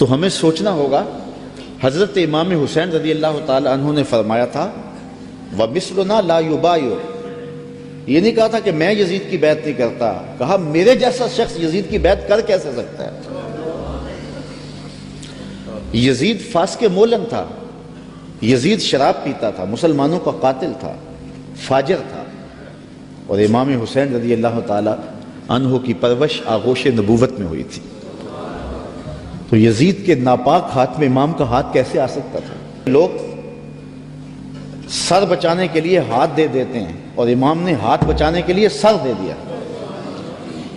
تو ہمیں سوچنا ہوگا، حضرت امام حسین رضی اللہ تعالی عنہ نے فرمایا تھا وَمِثْلُنَا لَا يُبَايُعُ، یہ نہیں کہا تھا کہ میں یزید کی بیعت نہیں کرتا، کہا میرے جیسا شخص یزید کی بیعت کر کیسے سکتا ہے؟ یزید فاسق مولن تھا، یزید شراب پیتا تھا، مسلمانوں کا قاتل تھا، فاجر تھا، اور امام حسین رضی اللہ تعالی عنہ کی پرورش آغوش نبوت میں ہوئی تھی۔ تو یزید کے ناپاک ہاتھ میں امام کا ہاتھ کیسے آ سکتا تھا؟ لوگ سر بچانے کے لیے ہاتھ دے دیتے ہیں، اور امام نے ہاتھ بچانے کے لیے سر دے دیا۔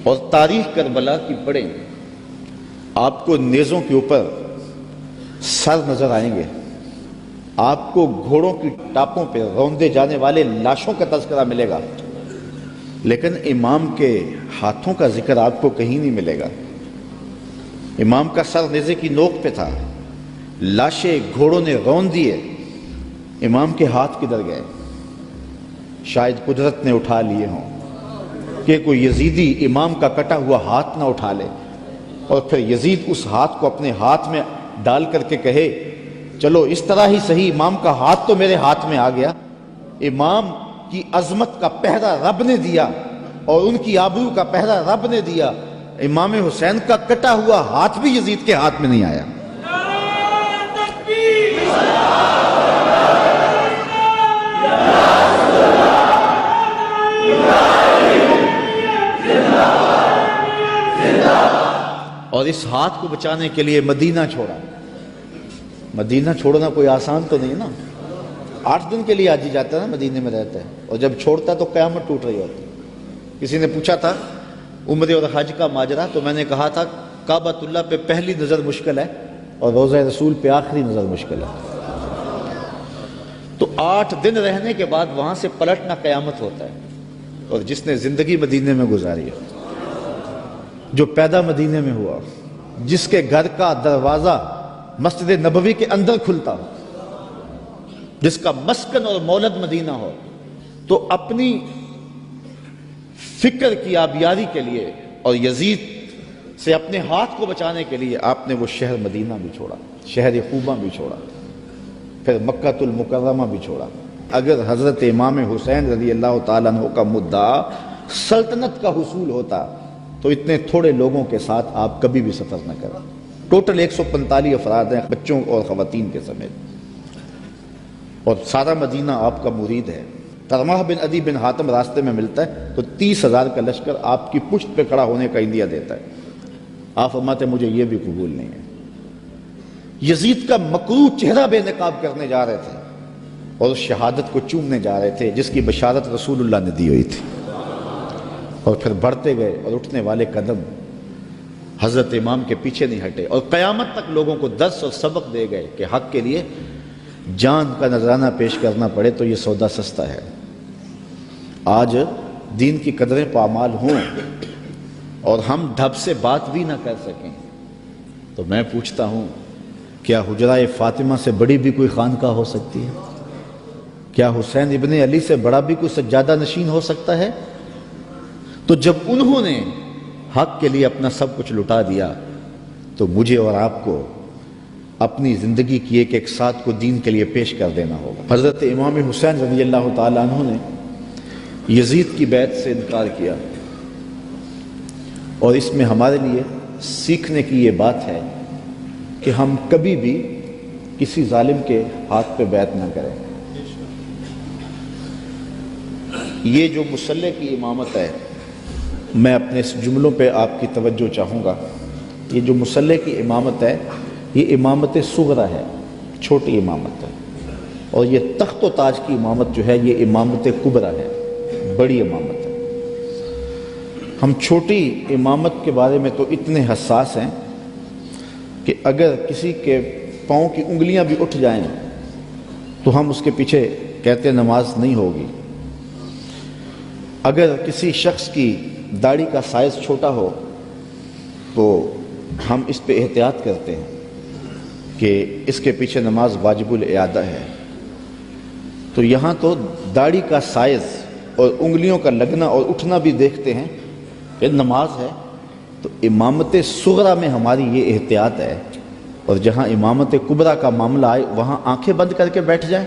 اور تاریخ کربلا کی پڑھیں، آپ کو نیزوں کے اوپر سر نظر آئیں گے، آپ کو گھوڑوں کی ٹاپوں پہ روندے جانے والے لاشوں کا تذکرہ ملے گا، لیکن امام کے ہاتھوں کا ذکر آپ کو کہیں نہیں ملے گا۔ امام کا سر نیزے کی نوک پہ تھا، لاشیں گھوڑوں نے رون دیے، امام کے ہاتھ کدھر گئے؟ شاید قدرت نے اٹھا لیے ہوں کہ کوئی یزیدی امام کا کٹا ہوا ہاتھ نہ اٹھا لے، اور پھر یزید اس ہاتھ کو اپنے ہاتھ میں ڈال کر کے کہے چلو اس طرح ہی صحیح، امام کا ہاتھ تو میرے ہاتھ میں آ گیا۔ امام کی عظمت کا پہرا رب نے دیا، اور ان کی آبرو کا پہرا رب نے دیا۔ امام حسین کا کٹا ہوا ہاتھ بھی یزید کے ہاتھ میں نہیں آیا۔ اور اس ہاتھ کو بچانے کے لیے مدینہ چھوڑا۔ مدینہ چھوڑنا کوئی آسان تو نہیں نا، 8 دن کے لیے آج ہی جاتا ہے نا، مدینے میں رہتا ہے، اور جب چھوڑتا ہے تو قیامت ٹوٹ رہی ہوتی۔ کسی نے پوچھا تھا عمرے اور حج کا ماجرا، تو میں نے کہا تھا کعبۃ اللہ پہ پہلی نظر مشکل ہے اور روضہ رسول پہ آخری نظر مشکل ہے۔ تو 8 دن رہنے کے بعد وہاں سے پلٹنا قیامت ہوتا ہے۔ اور جس نے زندگی مدینے میں گزاری ہے، جو پیدا مدینے میں ہوا، جس کے گھر کا دروازہ مسجد نبوی کے اندر کھلتا ہو، جس کا مسکن اور مولد مدینہ ہو، تو اپنی فکر کی آبیاری کے لیے اور یزید سے اپنے ہاتھ کو بچانے کے لیے آپ نے وہ شہر مدینہ بھی چھوڑا، شہر خوبہ بھی چھوڑا، پھر مکہ المکرمہ بھی چھوڑا۔ اگر حضرت امام حسین رضی اللہ تعالیٰ عنہ کا مدعا سلطنت کا حصول ہوتا تو اتنے تھوڑے لوگوں کے ساتھ آپ کبھی بھی سفر نہ کریں۔ ٹوٹل 145 افراد ہیں، بچوں اور خواتین کے سمیت، اور سارا مدینہ آپ کا مرید ہے۔ طرمہ بن عدی بن حاتم راستے میں ملتا ہے تو 30,000 کا لشکر آپ کی پشت پہ کھڑا ہونے کا عندیہ دیتا ہے۔ آپ فرماتے مجھے یہ بھی قبول نہیں ہے۔ یزید کا مکروہ چہرہ بے نقاب کرنے جا رہے تھے اور اس شہادت کو چومنے جا رہے تھے جس کی بشارت رسول اللہ نے دی ہوئی تھی، اور پھر بڑھتے گئے اور اٹھنے والے قدم حضرت امام کے پیچھے نہیں ہٹے، اور قیامت تک لوگوں کو درس اور سبق دے گئے کہ حق کے لیے جان کا نذرانہ پیش کرنا پڑے تو یہ سودا سستا ہے۔ آج دین کی قدریں پامال ہوں اور ہم ڈھب سے بات بھی نہ کر سکیں، تو میں پوچھتا ہوں کیا حجرہ فاطمہ سے بڑی بھی کوئی خانقاہ ہو سکتی ہے؟ کیا حسین ابن علی سے بڑا بھی کوئی سجادہ نشین ہو سکتا ہے؟ تو جب انہوں نے حق کے لیے اپنا سب کچھ لٹا دیا تو مجھے اور آپ کو اپنی زندگی کی ایک ساتھ کو دین کے لیے پیش کر دینا ہوگا۔ حضرت امام حسین رضی اللہ تعالیٰ عنہ نے یزید کی بیعت سے انکار کیا، اور اس میں ہمارے لیے سیکھنے کی یہ بات ہے کہ ہم کبھی بھی کسی ظالم کے ہاتھ پہ بیعت نہ کریں۔ یہ جو مصلی کی امامت ہے، میں اپنے اس جملوں پہ آپ کی توجہ چاہوں گا۔ یہ جو مصلی کی امامت ہے یہ امامت صغرا ہے، چھوٹی امامت ہے، اور یہ تخت و تاج کی امامت جو ہے یہ امامت کبریٰ ہے، بڑی امامت ہے۔ ہم چھوٹی امامت کے بارے میں تو اتنے حساس ہیں کہ اگر کسی کے پاؤں کی انگلیاں بھی اٹھ جائیں تو ہم اس کے پیچھے کہتے نماز نہیں ہوگی۔ اگر کسی شخص کی داڑھی کا سائز چھوٹا ہو تو ہم اس پہ احتیاط کرتے ہیں کہ اس کے پیچھے نماز واجب الاعادہ ہے۔ تو یہاں تو داڑھی کا سائز اور انگلیوں کا لگنا اور اٹھنا بھی دیکھتے ہیں کہ نماز ہے۔ تو امامت صغرا میں ہماری یہ احتیاط ہے اور جہاں امامت کبریٰ کا معاملہ آئے وہاں آنکھیں بند کر کے بیٹھ جائیں؟